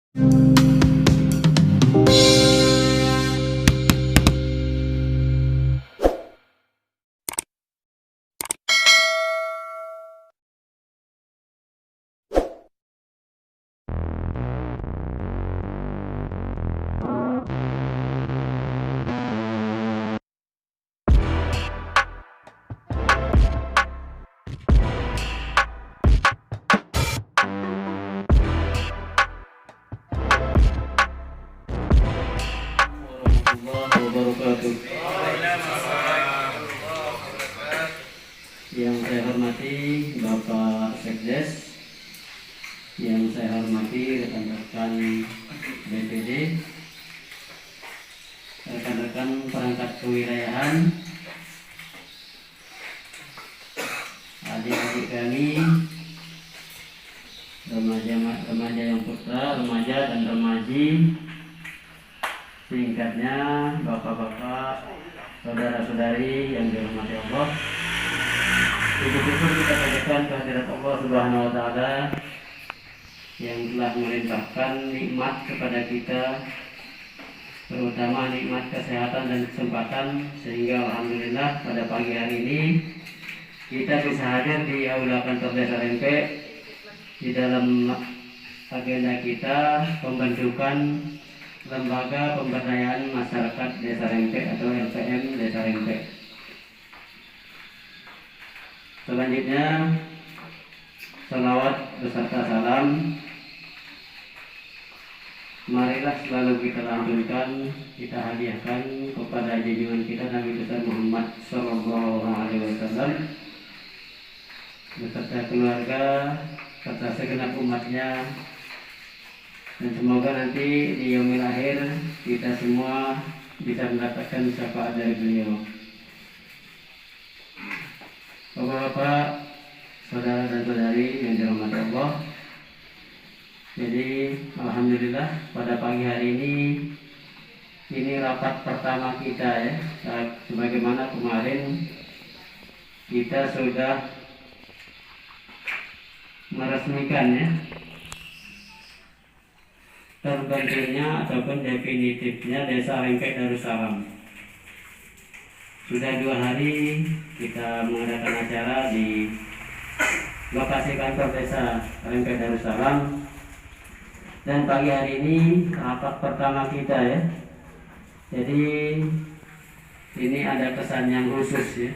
Wabarakatuh. Yang saya hormati Bapak Sekdes, yang saya hormati rekan-rekan BPD, rekan-rekan perangkat kewilayahan, adik-adik kami, remaja yang putra, remaja dan remaji, singkatnya bapak-bapak, saudara-saudari yang dirahmati Allah. Syukur kita panjatkan kehadirat Allah Subhanahu wa taala yang telah melimpahkan nikmat kepada kita, terutama nikmat kesehatan dan kesempatan, sehingga alhamdulillah pada pagi hari ini kita bisa hadir di aula kantor desa Rempek di dalam agenda kita pembentukan Lembaga Pemberdayaan Masyarakat Desa Rempek atau LPM Desa Rempek. Selanjutnya, salawat beserta salam marilah selalu kita lantunkan, kita hadiahkan kepada junjungan kita Nabi besar Muhammad Sallallahu Alaihi Wasallam beserta keluarga serta segenap umatnya, dan semoga nanti di yaumil akhir kita semua bisa mendapatkan syafaat dari beliau. Bapak-bapak, saudara dan saudari yang dirahmati Allah, jadi alhamdulillah pada pagi hari ini rapat pertama kita ya. Sebagaimana kemarin kita sudah meresmikan ya terbentuknya ataupun definitifnya Desa Rempek Darussalam. Sudah 2 hari kita mengadakan acara di lokasi kantor Desa Rempek Darussalam, dan pagi hari ini rapat pertama kita ya. Jadi ini ada kesan yang khusus ya,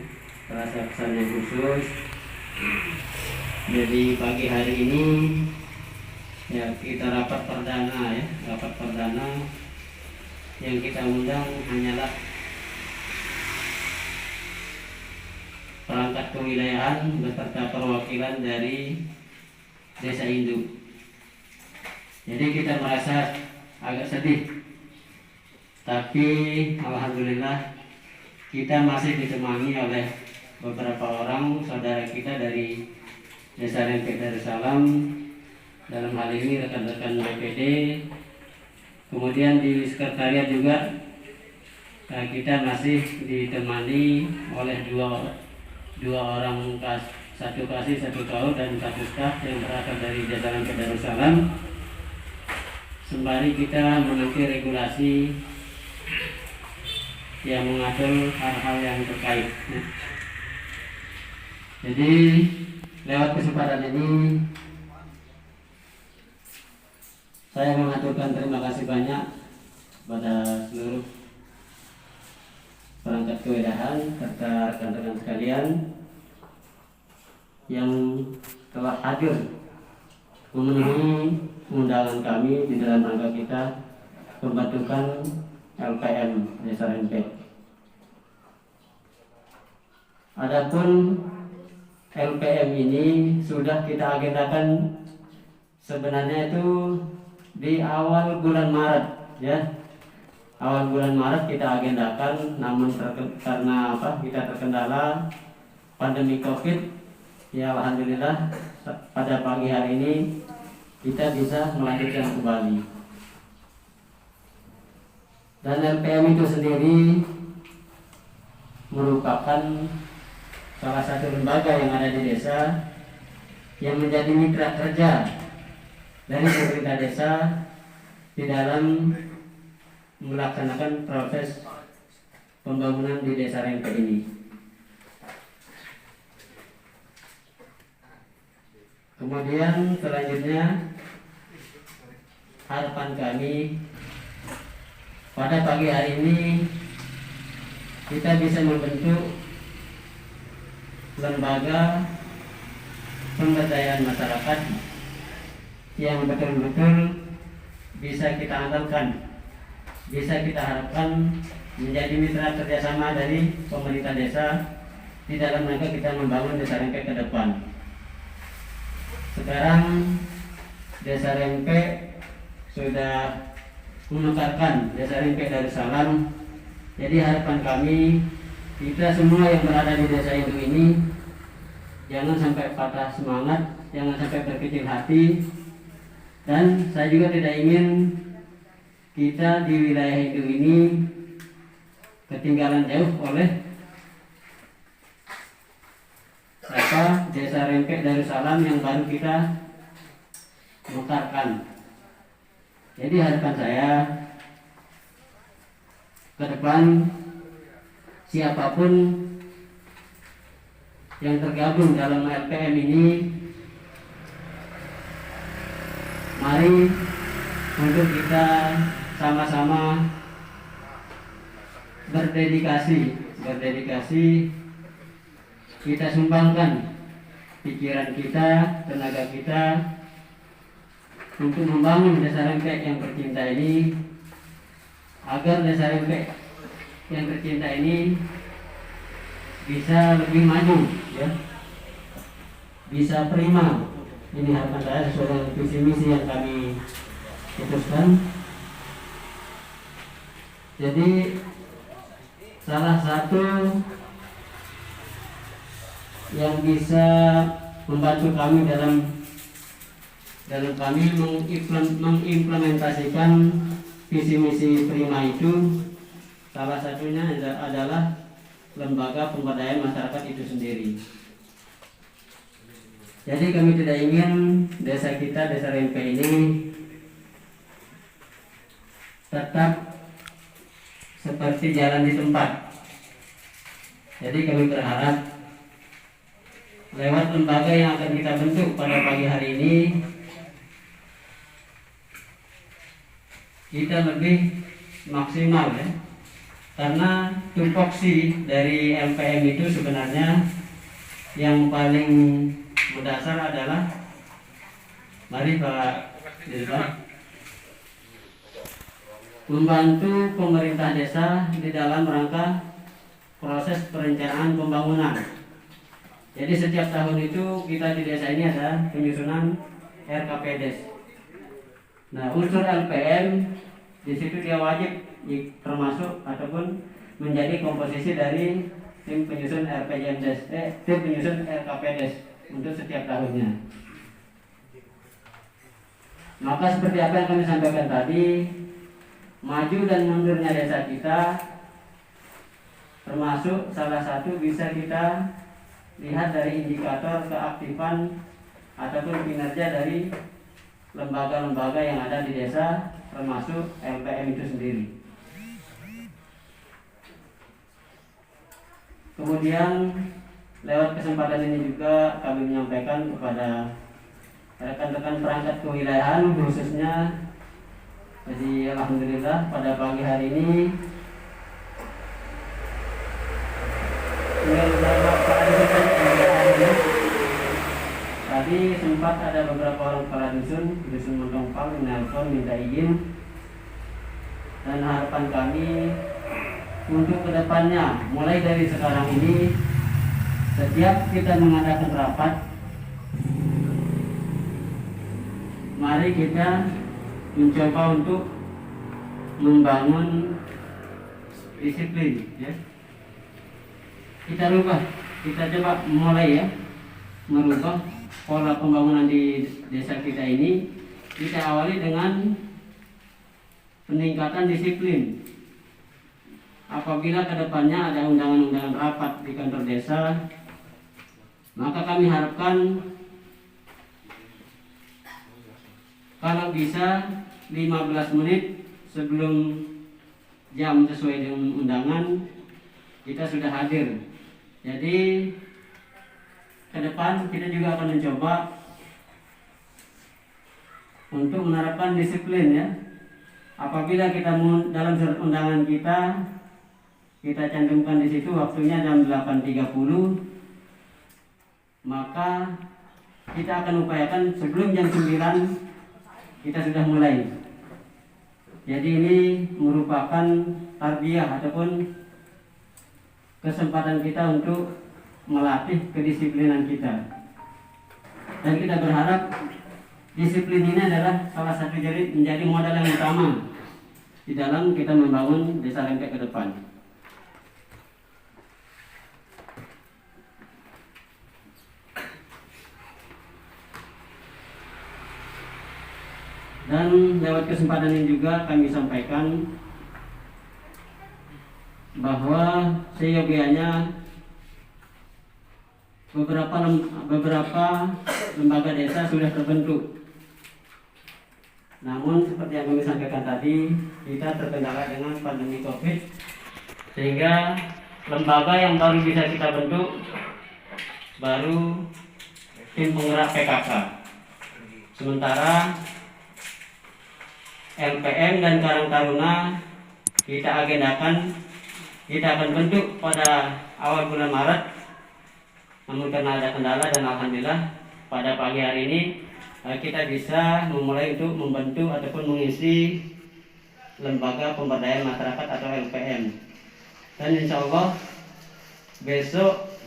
terasa kesan yang khusus. Jadi pagi hari ini ya kita rapat perdana ya, rapat perdana yang kita undang hanyalah perangkat kewilayahan beserta perwakilan dari desa induk. Jadi kita merasa agak sedih, tapi alhamdulillah kita masih ditemani oleh beberapa orang saudara kita dari Desa Rempek Darussalam, dalam hal ini rekan-rekan BPD. Kemudian di sekretariat juga kita masih ditemani oleh dua orang, satu kasih, satu tahu, dan satu staf yang berasal dari Desa Rempek Darussalam, sembari kita menanti regulasi yang mengatur hal-hal yang terkait. Jadi lewat kesempatan ini saya mengaturkan terima kasih banyak kepada seluruh perangkat kewilayahan serta rekan-rekan sekalian yang telah hadir memenuhi undangan kami di dalam rangka kita pembentukan LPM Desa Rempek. Adapun LPM ini sudah kita agendakan sebenarnya itu di awal bulan Maret ya. Awal bulan Maret kita agendakan, namun karena kita terkendala pandemi Covid, ya alhamdulillah pada pagi hari ini kita bisa melanjutkan kembali. Dan LPM itu sendiri merupakan salah satu lembaga yang ada di desa yang menjadi mitra kerja dari pemerintah desa di dalam melaksanakan proses pembangunan di Desa Rempe ini. Kemudian selanjutnya harapan kami pada pagi hari ini kita bisa membentuk lembaga pemberdayaan masyarakat yang betul-betul bisa kita andalkan, bisa kita harapkan menjadi mitra kerjasama dari pemerintah desa di dalam rangka kita membangun Desa Rempe ke depan. Sekarang Desa Rempe sudah memekarkan Desa Rempe Darussalam. Jadi harapan kami, kita semua yang berada di desa induk ini jangan sampai patah semangat, jangan sampai berkecil hati. Dan saya juga tidak ingin kita di wilayah induk ini ketinggalan jauh oleh Desa Rempe Darussalam yang baru kita mekarkan. Jadi harapan saya ke depan, siapapun yang tergabung dalam LPM ini, mari untuk kita sama-sama berdedikasi, kita sumbangkan pikiran kita, tenaga kita untuk membangun Desa Rempe yang tercinta ini, agar Desa Rempe yang tercinta ini bisa lebih maju, ya, bisa prima. Ini harapan saya sesuai dengan visi misi yang kami putuskan. Jadi salah satu yang bisa membantu kami dalam kami mengimplementasikan visi misi prima itu, salah satunya adalah lembaga pemberdayaan masyarakat itu sendiri. Jadi kami tidak ingin desa kita, Desa Rempe ini tetap seperti jalan di tempat. Jadi kami berharap lewat lembaga yang akan kita bentuk pada pagi hari ini, kita lebih maksimal, ya. Karena tupoksi dari LPM itu sebenarnya yang paling mendasar adalah, mari Pak Dirban, membantu pemerintah desa di dalam rangka proses perencanaan pembangunan. Jadi setiap tahun itu kita di desa ini ada penyusunan RKPDes. Nah, unsur LPM di situ dia wajib termasuk ataupun menjadi komposisi dari tim penyusun tim penyusun RKPDes untuk setiap tahunnya. Maka seperti apa yang kami sampaikan tadi, maju dan mundurnya desa kita termasuk salah satu bisa kita lihat dari indikator keaktifan ataupun kinerja dari lembaga-lembaga yang ada di desa, termasuk LPM itu sendiri. Kemudian lewat kesempatan ini juga kami menyampaikan kepada rekan-rekan perangkat kewilayahan khususnya. Jadi alhamdulillah pada pagi hari ini tadi sempat ada beberapa orang kepala dusun Montongpal menelpon minta izin, dan harapan kami untuk kedepannya mulai dari sekarang ini, setiap kita mengadakan rapat, mari kita mencoba untuk membangun disiplin, ya. Kita coba mulai, ya, merubah pola pembangunan di desa kita ini. Kita awali dengan peningkatan disiplin. Apabila kedepannya ada undangan-undangan rapat di kantor desa, maka kami harapkan kalau bisa 15 menit sebelum jam sesuai dengan undangan kita sudah hadir. Jadi ke depan kita juga akan mencoba untuk menerapkan disiplin ya. Apabila kita dalam surat undangan kita cantumkan di situ waktunya jam 8.30, maka kita akan upayakan sebelum jam 9 kita sudah mulai. Jadi ini merupakan tarbiyah ataupun kesempatan kita untuk melatih kedisiplinan kita. Dan kita berharap disiplin ini adalah salah satu menjadi modal yang utama di dalam kita membangun Desa Lengkek ke depan. Dan lewat kesempatan ini juga kami sampaikan bahwa seyogianya beberapa lembaga desa sudah terbentuk. Namun seperti yang kami sampaikan tadi, kita terkendala dengan pandemi COVID, sehingga lembaga yang baru bisa kita bentuk baru tim penggerak PKK. Sementara LPM dan Karang Taruna kita agendakan kita akan bentuk pada awal bulan Maret. Namun karena ada kendala dan alhamdulillah pada pagi hari ini kita bisa memulai untuk membentuk ataupun mengisi lembaga pemberdayaan masyarakat atau LPM. Dan insya Allah besok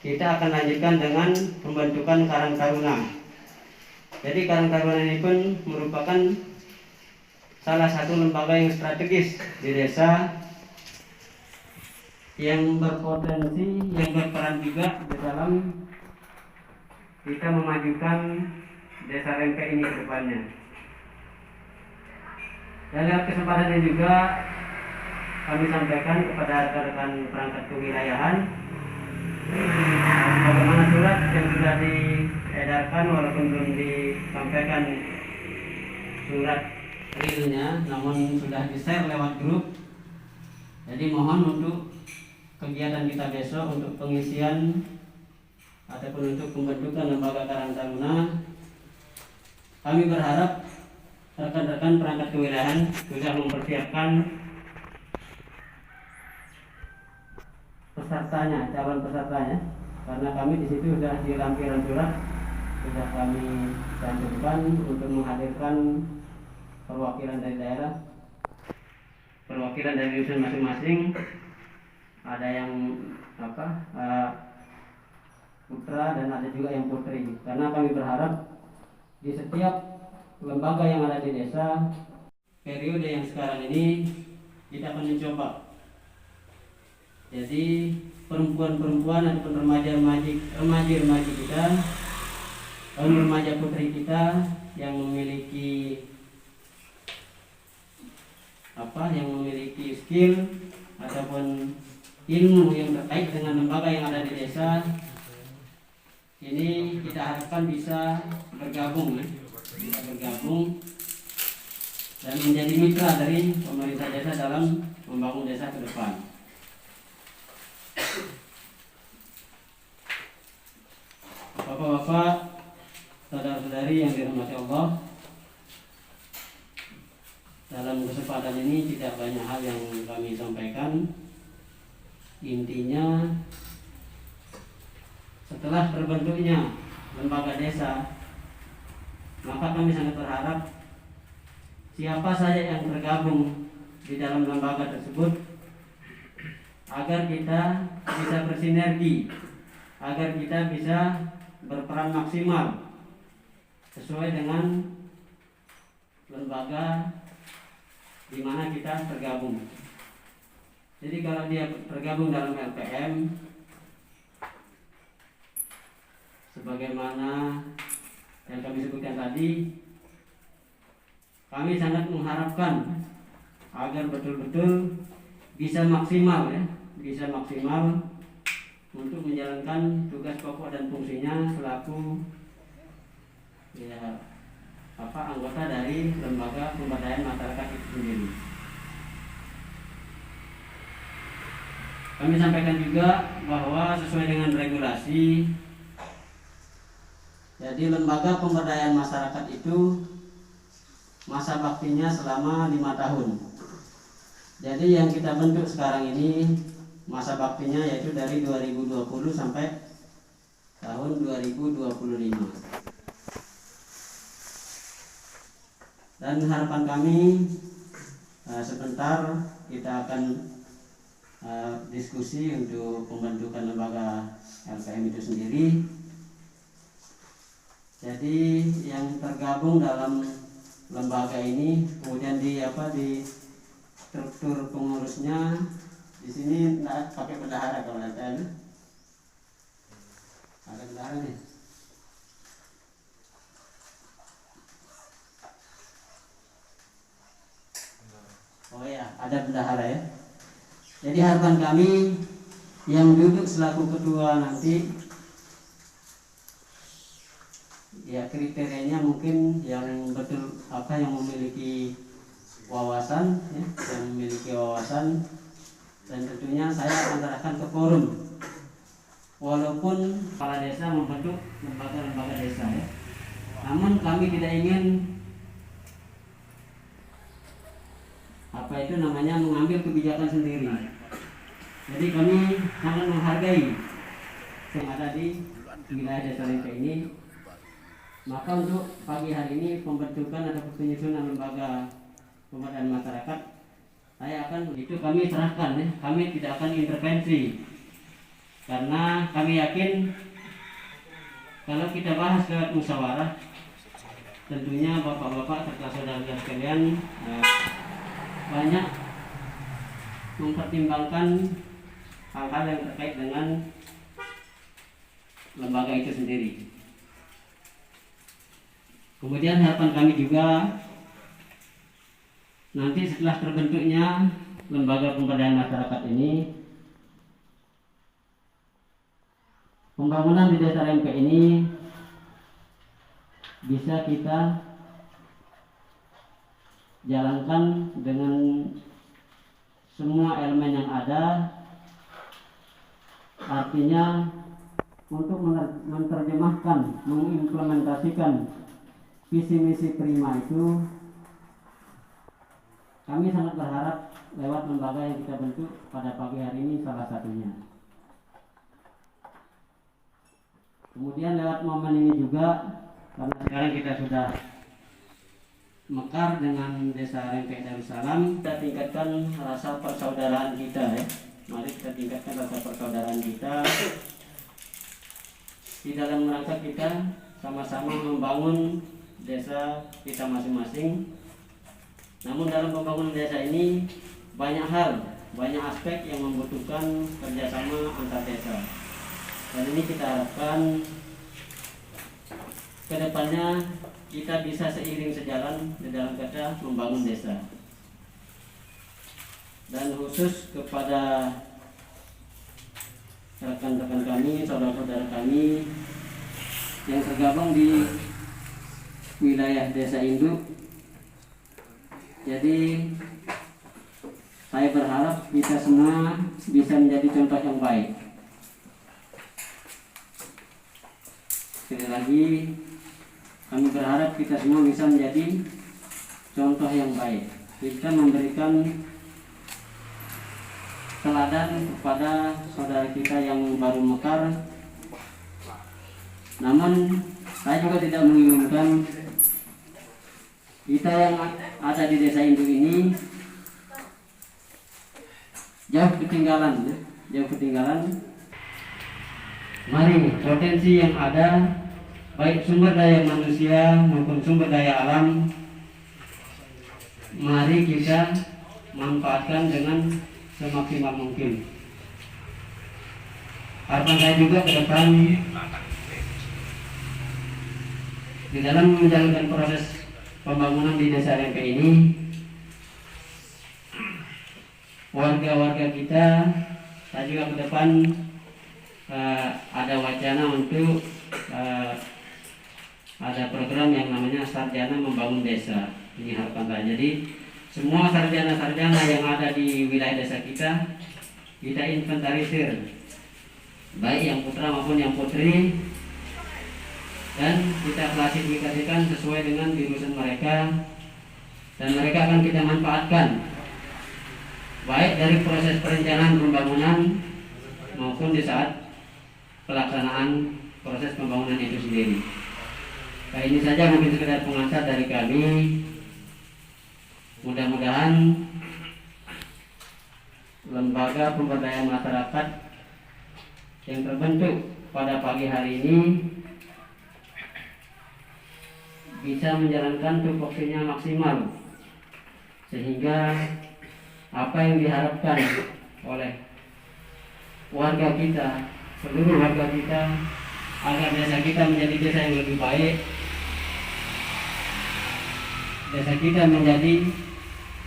kita akan lanjutkan dengan pembentukan Karang Taruna. Jadi Karang Taruna ini pun merupakan salah satu lembaga yang strategis di desa, yang berpotensi, yang berperan juga di dalam kita memajukan Desa Lengkek ini ke depannya. Dan lewat kesempatan ini juga kami sampaikan kepada rekan-rekan perangkat kewilayahan bagaimana surat yang sudah diedarkan walaupun belum disampaikan surat realnya, namun sudah di-share lewat grup. Jadi mohon untuk kegiatan kita besok untuk pengisian ataupun untuk pembentukan lembaga Karang Taruna, kami berharap rekan-rekan perangkat kewilayahan sudah mempersiapkan pesertanya, calon pesertanya, karena kami di situ sudah di lampiran surat sudah kami cantumkan untuk menghadirkan perwakilan dari daerah, perwakilan dari dusun masing-masing. Ada yang putra dan ada juga yang putri. Karena kami berharap di setiap lembaga yang ada di desa, periode yang sekarang ini kita akan mencoba. Jadi perempuan-perempuan ataupun remaja-remaji kita, remaja putri kita yang memiliki skill ataupun ilmu yang terkait dengan lembaga yang ada di desa ini, kita harapkan bisa bergabung dan menjadi mitra dari pemerintah desa dalam membangun desa ke depan. Bapak-bapak, saudara-saudari yang dirahmati Allah, dalam kesempatan ini tidak banyak hal yang kami sampaikan. Intinya, setelah terbentuknya lembaga desa, maka kami sangat berharap siapa saja yang tergabung di dalam lembaga tersebut agar kita bisa bersinergi, agar kita bisa berperan maksimal sesuai dengan lembaga di mana kita tergabung. Jadi kalau dia tergabung dalam LPM, sebagaimana yang kami sebutkan tadi, kami sangat mengharapkan agar betul-betul bisa maksimal untuk menjalankan tugas pokok dan fungsinya selaku anggota dari lembaga pemberdayaan masyarakat itu sendiri. Kami sampaikan juga bahwa sesuai dengan regulasi, jadi lembaga pemberdayaan masyarakat itu masa baktinya selama 5 tahun. Jadi yang kita bentuk sekarang ini masa baktinya yaitu dari 2020 sampai tahun 2025. Dan harapan kami sebentar kita akan diskusi untuk pembentukan lembaga LPM itu sendiri. Jadi yang tergabung dalam lembaga ini, kemudian di struktur pengurusnya di sini nggak pakai bendahara kalau ada bendahara nih. Oh ya, ada bendahara ya. Jadi harapan kami yang duduk selaku ketua nanti, ya kriterianya mungkin yang betul yang memiliki wawasan, ya, yang memiliki wawasan, dan tentunya saya akan serahkan ke forum. Walaupun kepala desa membentuk lembaga-lembaga desa, ya, namun kami tidak ingin mengambil kebijakan sendiri. Jadi kami sangat menghargai yang ada di wilayah Desa Lempe ini. Maka untuk pagi hari ini pembentukan atau penyusunan lembaga pemberdayaan masyarakat, saya akan itu kami serahkan, ya. Kami tidak akan intervensi, karena kami yakin kalau kita bahas ke musyawarah, tentunya bapak-bapak serta saudara-saudara sekalian banyak mempertimbangkan hal-hal yang terkait dengan lembaga itu sendiri. Kemudian harapan kami juga nanti setelah terbentuknya lembaga pemberdayaan masyarakat ini, pembangunan di Desa Lempe ini bisa kita jalankan dengan semua elemen yang ada, artinya untuk menerjemahkan, mengimplementasikan visi misi Prima itu, kami sangat berharap lewat lembaga yang kita bentuk pada pagi hari ini salah satunya. Kemudian lewat momen ini juga, karena sekarang kita sudah mekar dengan Desa Lempe Darussalam, kita tingkatkan rasa persaudaraan kita, ya. Mari kita tingkatkan rasa persaudaraan kita di dalam rangka kita sama-sama membangun desa kita masing-masing. Namun dalam pembangunan desa ini banyak hal, banyak aspek yang membutuhkan kerjasama antar desa. Dan ini kita harapkan kedepannya kita bisa seiring sejalan di dalam kata membangun desa. Dan khusus kepada rekan-rekan kami, saudara-saudara kami yang tergabung di wilayah Desa Induk, jadi saya berharap kita semua bisa menjadi contoh yang baik. Sekali lagi, kami berharap kita semua bisa menjadi contoh yang baik. Kita memberikan teladan kepada saudara kita yang baru mekar. Namun saya juga tidak menginginkan kita yang ada di Desa Induk ini jauh ketinggalan, ya. Jauh ketinggalan. Mari potensi yang ada, baik sumber daya manusia maupun sumber daya alam, mari kita manfaatkan dengan semaksimal mungkin. Harapan saya juga ke depan di dalam menjalankan proses pembangunan di Desa Lempe ini, warga-warga kita, saya juga ke depan ada wacana untuk ada program yang namanya Sarjana Membangun Desa. Ini harapan saya. Jadi semua sarjana-sarjana yang ada di wilayah desa kita inventarisir, baik yang putra maupun yang putri, dan kita klasifikasikan sesuai dengan jurusan mereka, dan mereka akan kita manfaatkan baik dari proses perencanaan pembangunan maupun di saat pelaksanaan proses pembangunan itu sendiri. Nah, ini saja mungkin sekedar pengantar dari kami. Mudah-mudahan lembaga pemberdayaan masyarakat yang terbentuk pada pagi hari ini bisa menjalankan tupoksinya maksimal, sehingga apa yang diharapkan oleh warga kita, seluruh warga kita, agar desa kita menjadi desa yang lebih baik, desa kita menjadi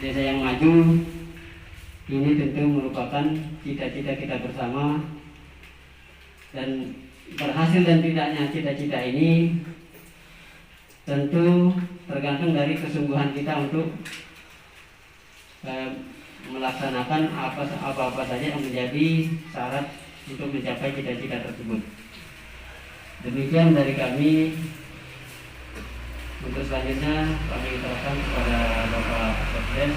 desa yang maju, ini tentu merupakan cita-cita kita bersama. Dan berhasil dan tidaknya cita-cita ini tentu tergantung dari kesungguhan kita untuk melaksanakan apa-apa saja yang menjadi syarat untuk mencapai cita-cita tersebut. Demikian dari kami. Untuk selanjutnya kami serahkan kepada Bapak Sekdes.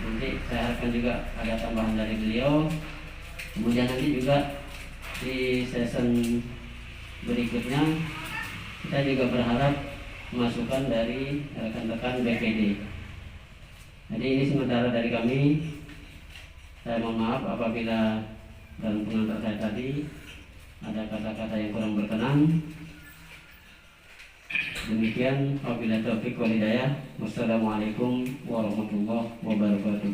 Nanti saya harapkan juga ada tambahan dari beliau. Kemudian nanti juga di session berikutnya kita juga berharap masukan dari rekan-rekan BPD. Jadi ini sementara dari kami. Saya mohon maaf apabila dalam pengantar saya tadi ada kata-kata yang kurang berkenan. Demikian, wabillahi taufiq wal hidayah. Wassalamualaikum warahmatullahi wabarakatuh.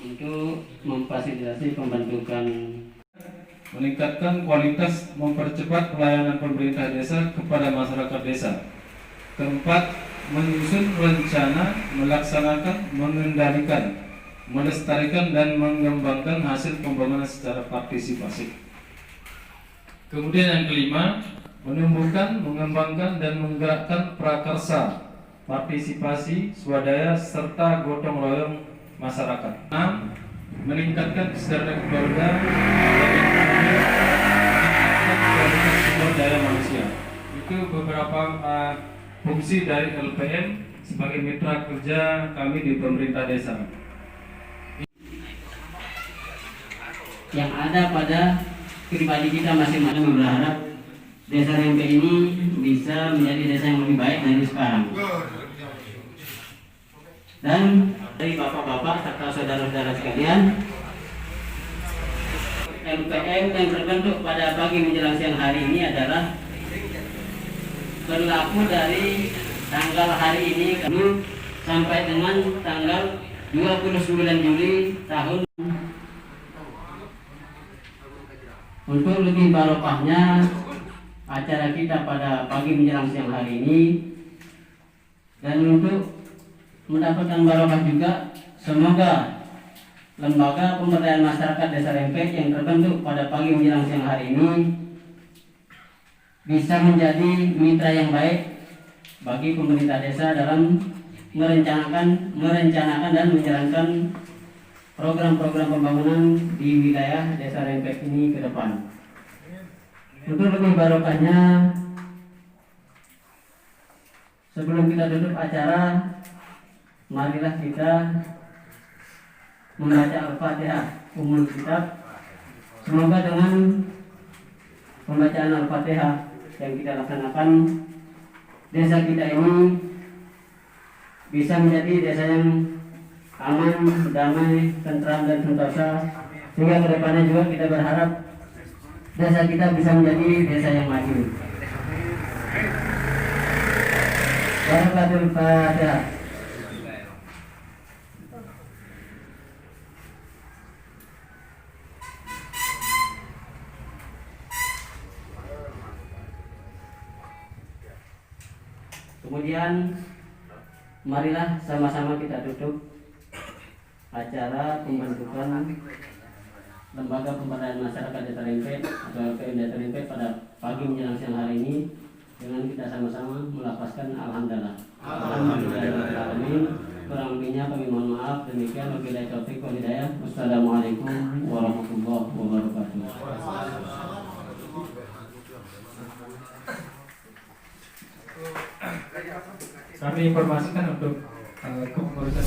Untuk memfasilitasi pembentukan, meningkatkan kualitas, mempercepat pelayanan pemerintah desa kepada masyarakat desa. Keempat, menyusun rencana, melaksanakan, mengendalikan, melestarikan dan mengembangkan hasil pembangunan secara partisipasi. Kemudian yang kelima, menumbuhkan, mengembangkan dan menggerakkan prakarsa, partisipasi, swadaya serta gotong royong masyarakat. 6. Meningkatkan kesejahteraan keluarga dan meningkatkan kualitas sumber daya manusia. Itu beberapa fungsi dari LPM sebagai mitra kerja kami di pemerintah desa. Yang ada pada pribadi kita masing-masing, berharap desa Rempe ini bisa menjadi desa yang lebih baik dari sekarang. Dan dari bapak-bapak serta saudara-saudara sekalian, LPM yang terbentuk pada pagi menjelang siang hari ini adalah berlaku dari tanggal hari ini sampai dengan tanggal 29 Juli tahun. Untuk lebih barokahnya acara kita pada pagi menjelang siang hari ini, dan untuk mendapatkan barokah juga, semoga lembaga pemberdayaan masyarakat Desa Rempe yang terbentuk pada pagi menjelang siang hari ini bisa menjadi mitra yang baik bagi pemerintah desa dalam merencanakan dan menjalankan program-program pembangunan di wilayah Desa Rempe ini ke depan. Untuk lebih barokahnya, sebelum kita tutup acara, marilah kita membaca Al-Fatihah Ummul Kitab. Semoga dengan pembacaan Al-Fatihah yang kita laksanakan, desa kita ini bisa menjadi desa yang aman, damai, tentram dan sentosa, sehingga kedepannya juga kita berharap desa kita bisa menjadi desa yang maju. Barakatul Fatihah. Kemudian marilah sama-sama kita tutup acara pembentukan Lembaga Pemberdayaan Masyarakat Desa Rempe atau LPM Desa Rempe pada pagi menjelang siang hari ini dengan kita sama-sama melafazkan alhamdulillah. Alhamdulillahirobbilalamin. Kurang lebihnya kami mohon maaf. Demikian wabillahi taufiq wal hidayah. Wassalamualaikum warahmatullahi wabarakatuh. Kami informasikan untuk kepengurusan